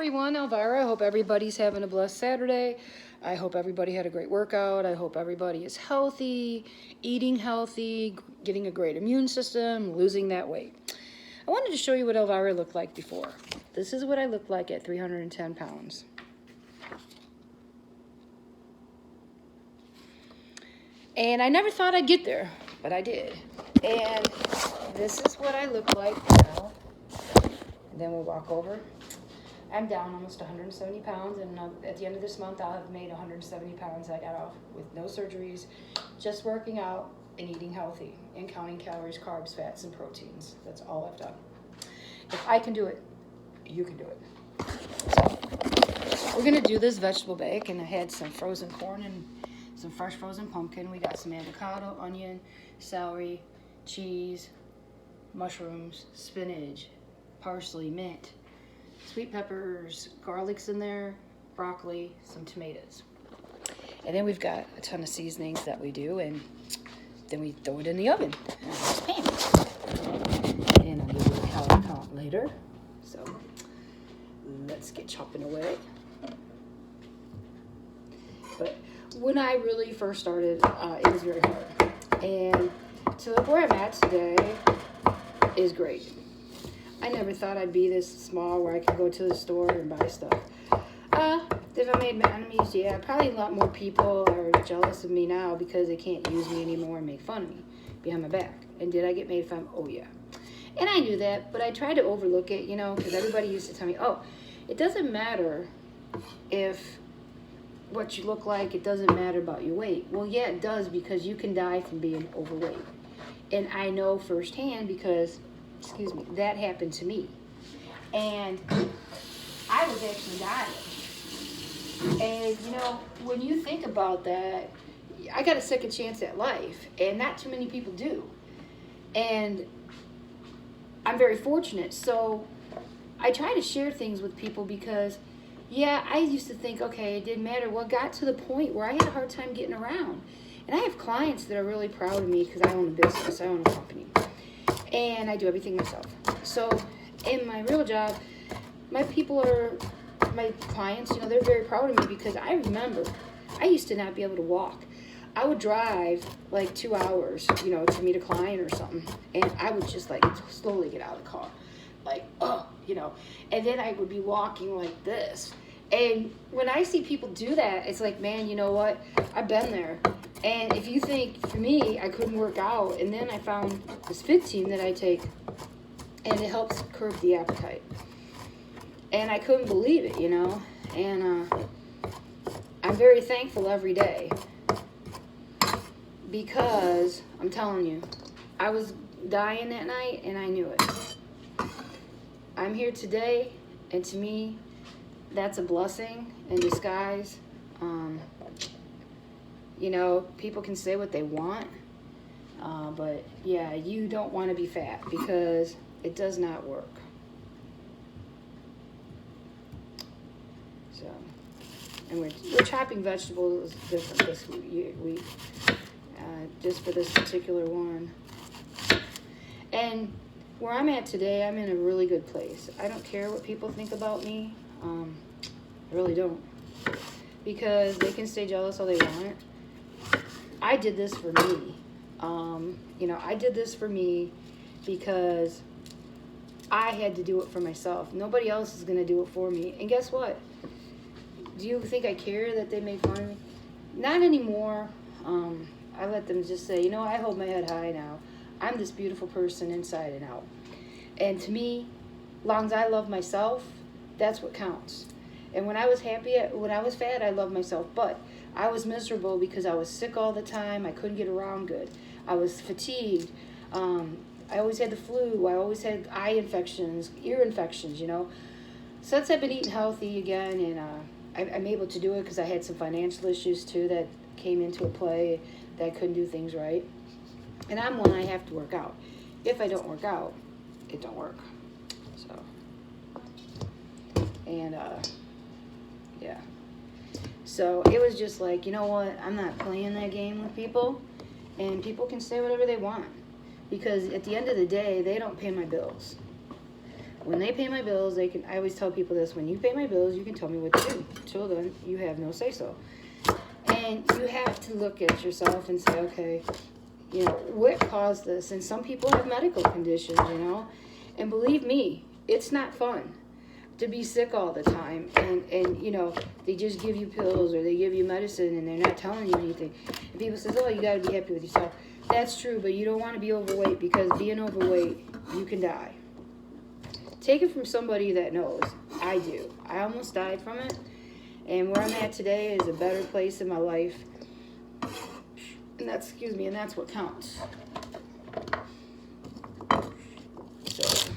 everyone, Elvira. I hope everybody's having a blessed Saturday. I hope everybody had a great workout. I hope everybody is healthy, eating healthy, getting a great immune system, losing that weight. I wanted to show you what Elvira looked like before. This is what I looked like at 310 pounds. And I never thought I'd get there, but I did. And this is what I look like now. And then we'll walk over. I'm down almost 170 pounds, and at the end of this month, I'll have made 170 pounds. I got off with no surgeries, just working out and eating healthy and counting calories, carbs, fats, and proteins. That's all I've done. If I can do it, you can do it. So, we're going to do this vegetable bake, and I had some frozen corn and some fresh frozen pumpkin. We got some avocado, onion, celery, cheese, mushrooms, spinach, parsley, mint, sweet peppers, garlic's in there, broccoli, some tomatoes. And then we've got a ton of seasonings that we do, and then we throw it in the oven in a nice pan. And I'll give you a calorie count later. So let's get chopping away. But when I really first started, it was very hard. And to look where I'm at today is great. I never thought I'd be this small where I could go to the store and buy stuff. If I made my enemies, yeah, probably a lot more people are jealous of me now because they can't use me anymore and make fun of me behind my back. And did I get made fun of? Oh, yeah. And I knew that, but I tried to overlook it, you know, because everybody used to tell me, oh, it doesn't matter if what you look like, it doesn't matter about your weight. Well, yeah, it does, because you can die from being overweight. And I know firsthand because, that happened to me. And I was actually dying. And, you know, when you think about that, I got a second chance at life, and not too many people do. And I'm very fortunate. So I try to share things with people because, yeah, I used to think, okay, it didn't matter. Well, it got to the point where I had a hard time getting around. And I have clients that are really proud of me because I own a business, I own a company. And I do everything myself. So in my real job, my clients, you know, they're very proud of me because I remember I used to not be able to walk. I would drive like 2 hours, you know, to meet a client or something. And I would just like slowly get out of the car. Like, oh, you know. And then I would be walking like this. And when I see people do that, it's like, man, you know what? I've been there. And if you think, for me, I couldn't work out, and then I found this fit team that I take, and it helps curb the appetite. And I couldn't believe it, you know. And I'm very thankful every day because I'm telling you, I was dying that night, and I knew it. I'm here today, and to me, that's a blessing in disguise. You know, people can say what they want, but yeah, you don't want to be fat because it does not work. So, and we're chopping vegetables different this week, just for this particular one. And where I'm at today, I'm in a really good place. I don't care what people think about me. I really don't. Because they can stay jealous all they want. I did this for me. You know, I did this for me because I had to do it for myself. Nobody else is going to do it for me. And guess what? Do you think I care that they make fun of me? Not anymore. I let them just say, you know, I hold my head high now. I'm this beautiful person inside and out. And to me, as long as I love myself, that's what counts. And when I was when I was fat, I loved myself. But I was miserable because I was sick all the time. I couldn't get around good. I was fatigued. I always had the flu. I always had eye infections, ear infections, you know. Since I've been eating healthy again, and I'm able to do it because I had some financial issues too that came into a play that I couldn't do things right. And I'm one, I have to work out. If I don't work out, it don't work. So, and yeah. So it was just like, you know what, I'm not playing that game with people, and people can say whatever they want, because at the end of the day, they don't pay my bills. When they pay my bills, they can. I always tell people this: when you pay my bills, you can tell me what to do. Till then, you have no say so. And you have to look at yourself and say, okay, what caused this? And some people have medical conditions, and believe me, it's not fun to be sick all the time. And they just give you pills or they give you medicine and they're not telling you anything. And people say, oh, you got to be happy with yourself. That's true, but you don't want to be overweight, because being overweight, you can die. Take it from somebody that knows. I do. I almost died from it. And where I'm at today is a better place in my life. And that's what counts. So.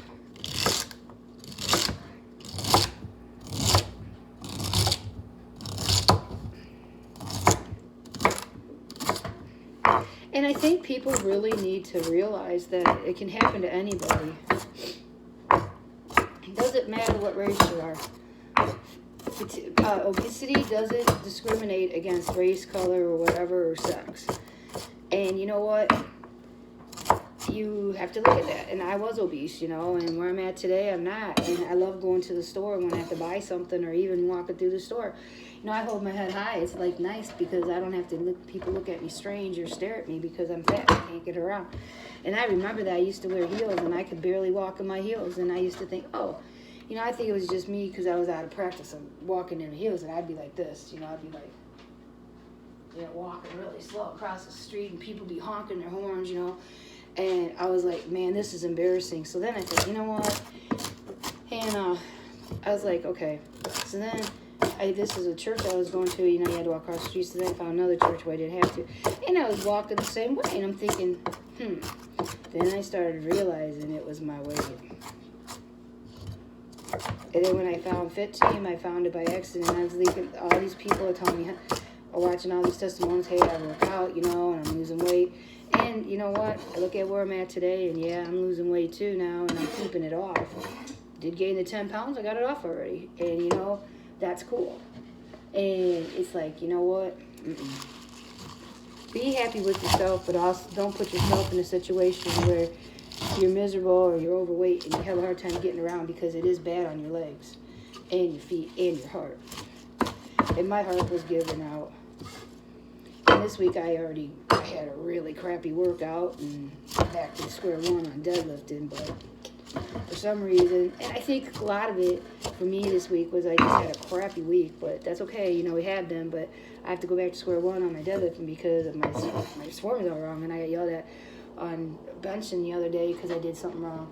And I think people really need to realize that it can happen to anybody. It doesn't matter what race you are. Obesity doesn't discriminate against race, color, or whatever, or sex. And you know what? You have to look at that. And I was obese, and where I'm at today, I'm not. And I love going to the store when I have to buy something or even walking through the store. I hold my head high. It's like nice because I don't have to people look at me strange or stare at me because I'm fat. I can't get around. And I remember that I used to wear heels and I could barely walk in my heels. And I used to think, I think it was just me because I was out of practice of walking in heels, and I'd be like this, I'd be like, walking really slow across the street, and people be honking their horns, and I was like, man, this is embarrassing. So then I said, you know what, and I was like, okay. So then this is a church I was going to, you had to walk across the street. So then I found another church where I didn't have to, and I was walking the same way, and I'm thinking, Then I started realizing it was my weight. And then when I found Fit Team, I found it by accident. I was leaving, all these people are telling me, are watching all these testimonies, hey, I work out, and I'm losing weight. And you know what? I look at where I'm at today, and yeah, I'm losing weight too now, and I'm keeping it off. Did gain the 10 pounds, I got it off already. And that's cool. And it's like, you know what? Be happy with yourself, but also don't put yourself in a situation where you're miserable or you're overweight and you have a hard time getting around, because it is bad on your legs and your feet and your heart. And my heart was giving out. And this week I had a really crappy workout and back to square one on deadlifting, but for some reason, and I think a lot of it for me this week was I just had a crappy week, but that's okay, we had them, but I have to go back to square one on my deadlifting because of my form is all wrong, and I got yelled at on benching the other day because I did something wrong.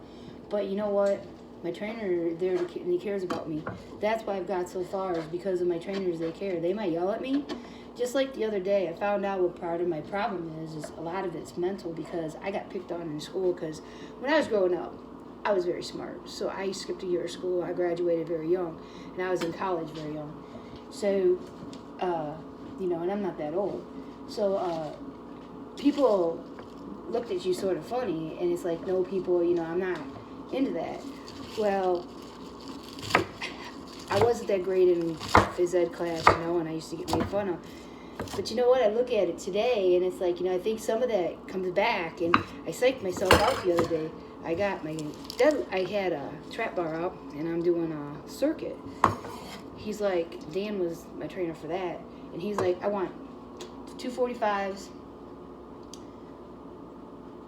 But you know what? My trainer there, and he cares about me. That's why I've got so far, is because of my trainers. They care. They might yell at me. Just like the other day, I found out what part of my problem is a lot of it's mental, because I got picked on in school, because when I was growing up, I was very smart. So I skipped a year of school. I graduated very young, and I was in college very young. So, and I'm not that old. So people looked at you sort of funny, and it's like, no, people, I'm not into that. Well, I wasn't that great in phys ed class, and I used to get made fun of. But you know what? I look at it today, and it's like, I think some of that comes back, and I psyched myself out the other day. I had a trap bar out, and I'm doing a circuit. He's like, Dan was my trainer for that, and he's like, I want 2 45s,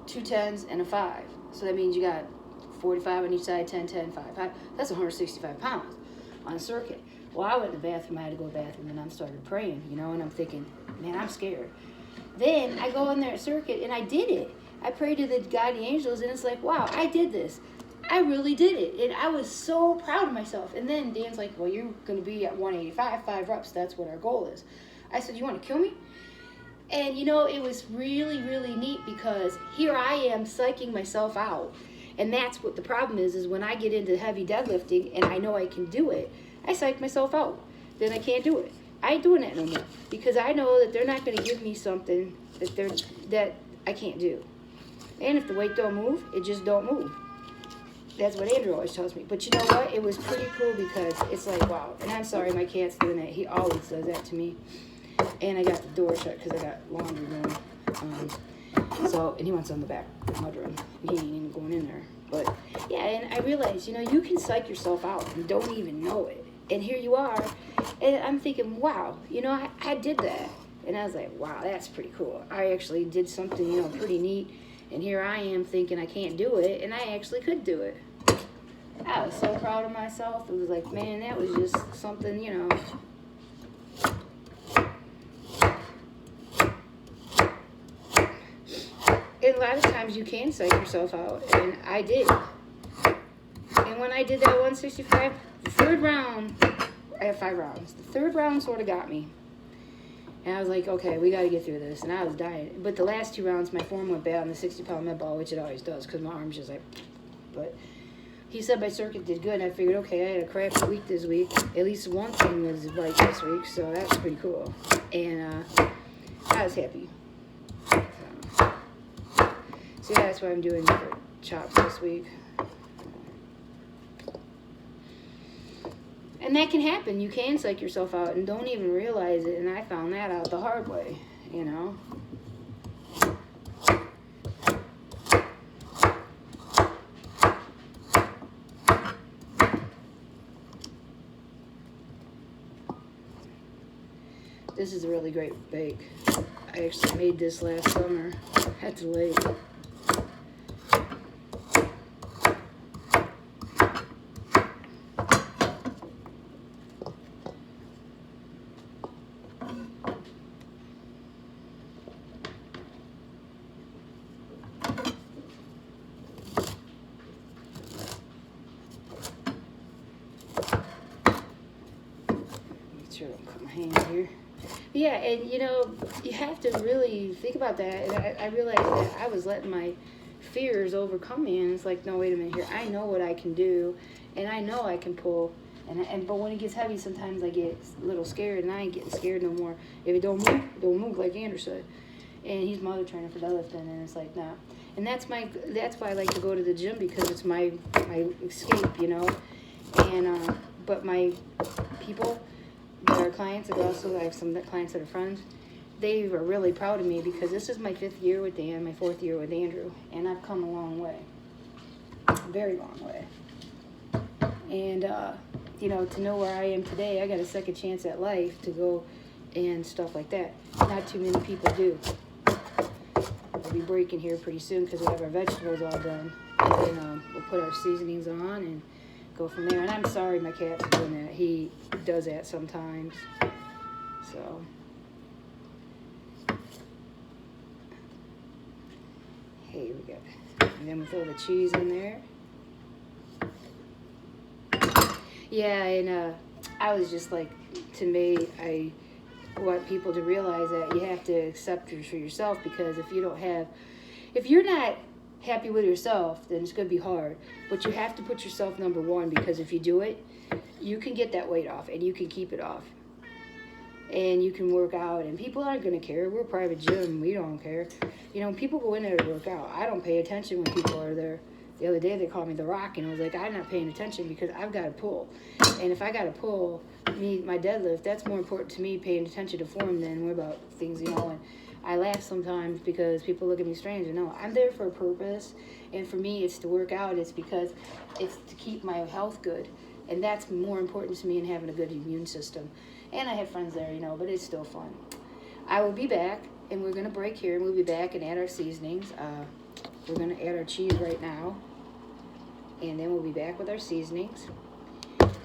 2 10s, and a 5. So that means you got 45 on each side, 10, 10, 5. That's 165 pounds on a circuit. Well, I went to the bathroom. I had to go to the bathroom, and I started praying, and I'm thinking, man, I'm scared. Then I go in there at circuit, and I did it. I prayed to the guardian angels, and it's like, wow, I did this. I really did it, and I was so proud of myself. And then Dan's like, well, you're going to be at 185, 5 reps. That's what our goal is. I said, you want to kill me? And, it was really, really neat, because here I am psyching myself out. And that's what the problem is when I get into heavy deadlifting and I know I can do it, I psych myself out. Then I can't do it. I ain't doing that no more, because I know that they're not going to give me something that I can't do. And if the weight don't move, it just don't move. That's what Andrew always tells me. But you know what? It was pretty cool, because it's like, wow. And I'm sorry, my cat's doing that. He always does that to me. And I got the door shut because I got laundry room. And he wants on the back mudroom. He ain't even going in there. But yeah, and I realized, you can psych yourself out and don't even know it. And here you are, and I'm thinking, wow, I did that. And I was like, wow, that's pretty cool. I actually did something, pretty neat. And here I am thinking I can't do it, and I actually could do it. I was so proud of myself. It was like, man, that was just something, And a lot of times you can psych yourself out, and I did. And when I did that 165, the third round, I have 5 rounds. The third round sort of got me. And I was like, okay, we got to get through this. And I was dying. But the last 2 rounds, my form went bad on the 60-pound med ball, which it always does, because my arm's just like, but he said my circuit did good, and I figured, okay, I had a crappy week this week. At least one thing was right this week, so that's pretty cool. And I was happy. So yeah, that's what I'm doing for chops this week. And that can happen. You can psych yourself out and don't even realize it. And I found that out the hard way, This is a really great bake. I actually made this last summer at the lake. Make sure I don't cut my hand here. Yeah, and you have to really think about that. And I realized that I was letting my fears overcome me, and it's like, no, wait a minute here. I know what I can do, and I know I can pull. But when it gets heavy, sometimes I get a little scared, and I ain't getting scared no more. If it don't move, like Andrew said. And he's my other trainer for deadlifting, and it's like, nah. And that's why I like to go to the gym, because it's my escape, And but my people that are clients, and also I have some clients that are friends, they are really proud of me, because this is my 5th year with Dan, my 4th year with Andrew, and I've come a long way, a very long way. And to know where I am today, I got a second chance at life to go and stuff like that. Not too many people do. We'll be breaking here pretty soon, because we have our vegetables all done, and then we'll put our seasonings on and go from there. And I'm sorry my cat's doing that. He does that sometimes. So hey, we got, and then we throw the cheese in there. Yeah, and I was just like, to me, I want people to realize that you have to accept it for yourself, because if you're not happy with yourself, then it's going to be hard. But you have to put yourself number one, because if you do it, you can get that weight off, and you can keep it off. And you can work out, and people aren't going to care. We're a private gym. We don't care. People go in there to work out. I don't pay attention when people are there. The other day they called me the Rock, and I was like, I'm not paying attention, because I've got to pull. And if I got to pull my deadlift, that's more important to me, paying attention to form, than worry about things, And I laugh sometimes because people look at me strange. No, I'm there for a purpose, and for me, it's to work out. It's because it's to keep my health good, and that's more important to me than having a good immune system. And I have friends there, but it's still fun. I will be back, and we're gonna break here, and we'll be back and add our seasonings. We're gonna add our cheese right now, and then we'll be back with our seasonings,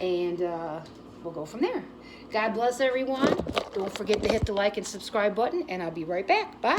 and we'll go from there. God bless everyone. Don't forget to hit the like and subscribe button, and I'll be right back. Bye.